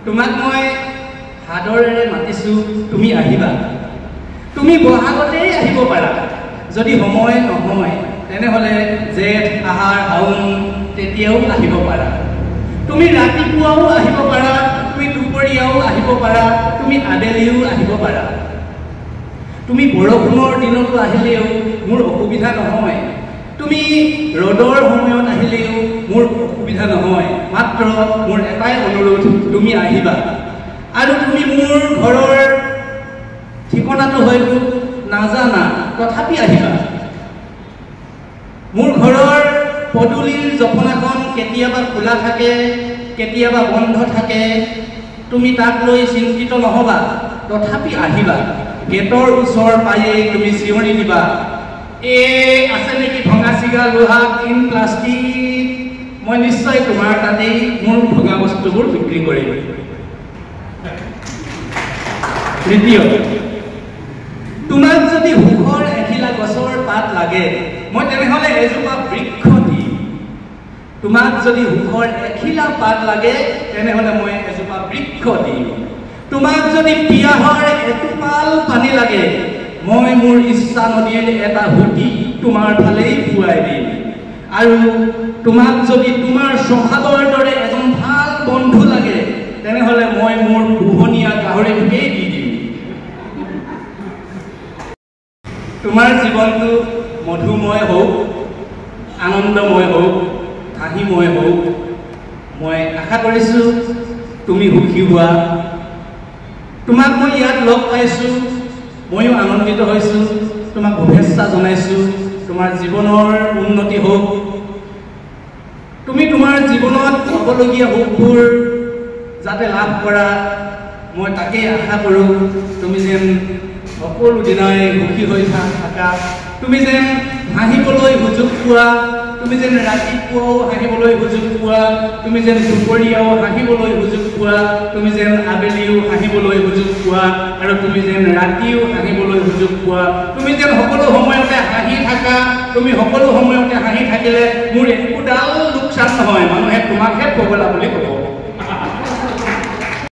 তোমাক মই হাদৰেৰে মাতিছোঁ, তুমি আহিবা। তুমি বহাগতেই আহিব পাৰা, যদি সময় নহয় তেনেহ'লে জেঠ আহাৰ শাওণ তেতিয়াও আহিব পাৰা। তুমি ৰাতিপুৱাও আহিব পাৰা, তুমি দুপৰীয়াও আহিব পাৰা, তুমি আবেলিও আহিব পাৰা। তুমি বৰষুণৰ দিনতো আহিলেও মোৰ অসুবিধা নহয়, তুমি ৰ'দৰ সময়ত আহিলেও মোৰ অসুবিধা নহয়। মাত্ৰ মোৰ এটাই অনুৰোধ, তুমি আহিবা। আৰু তুমি মোৰ ঘৰৰ ঠিকনাটো হয়তো নাজানা, তথাপি আহিবা। মোৰ ঘৰৰ পদূলিৰ জপনাখন কেতিয়াবা খোলা থাকে, কেতিয়াবা বন্ধ থাকে। তুমি তাক লৈ চিন্তিত নহ'বা, তথাপি আহিবা। গেটৰ ওচৰ পায়েই তুমি চিঞৰি দিবা, আছে নেকি ভঙা চিগা লোহা টিন প্লাষ্টিক? মই নিশ্চয় তোমাৰ তাতেই মোৰ ভঙা বস্তুবোৰ বিক্ৰী কৰিম। তৃতীয়, তোমাক যদি সুখৰ এখিলা গছৰ পাত লাগে, মই তেনেহ'লে এজোপা বৃক্ষ দিম। তোমাক যদি সুখৰ এখিলা পাত লাগে, তেনেহ'লে মই এজোপা বৃক্ষ দিম। তোমাক যদি পিয়াহৰ এটোপাল পানী লাগে, মই মোৰ ইচ্ছা নদীৰ এটা সুঁতি তোমাৰ ফালেই ফুৱাই দিম। আৰু তোমাক যদি তোমাৰ স্বভাৱৰ দৰে এজন ভাল বন্ধু লাগে, তেনেহ'লে মই মোৰ পোহনীয়া গাহৰিটোকেই দি দিম। তোমাৰ জীৱনটো মধুময় হওক, আনন্দময় হওক, হাঁহিময় হওক। মই আশা কৰিছোঁ তুমি সুখী হোৱা। তোমাক মই ইয়াত লগ পাইছোঁ, ময়ো আনন্দিত হৈছোঁ। তোমাক শুভেচ্ছা জনাইছোঁ, তোমাৰ জীৱনৰ উন্নতি হওক। তুমি তোমাৰ জীৱনত পাবলগীয়া সুখবোৰ যাতে লাভ কৰা, মই তাকেই আশা কৰোঁ। তুমি যেন সকলো দিনাই সুখী হৈ থাকা, তুমি যেন হাঁহিবলৈ সুযোগ পোৱা, তুমি যেন ৰাতিপুৱাও হাঁহিবলৈ সুযোগ পোৱা, তুমি যেন দুপৰীয়াও হাঁহিবলৈ সুযোগ পোৱা, তুমি যেন আবেলিও হাঁহিবলৈ সুযোগ পোৱা, আৰু তুমি যেন ৰাতিও হাঁহিবলৈ সুযোগ পোৱা। তুমি যেন সকলো সময়তে হাঁহি থাকা। তুমি সকলো সময়তে হাঁহি থাকিলে মোৰ একোডাল লোকচান নহয়, মানুহে তোমাকহে পগলা বুলি ক'ব।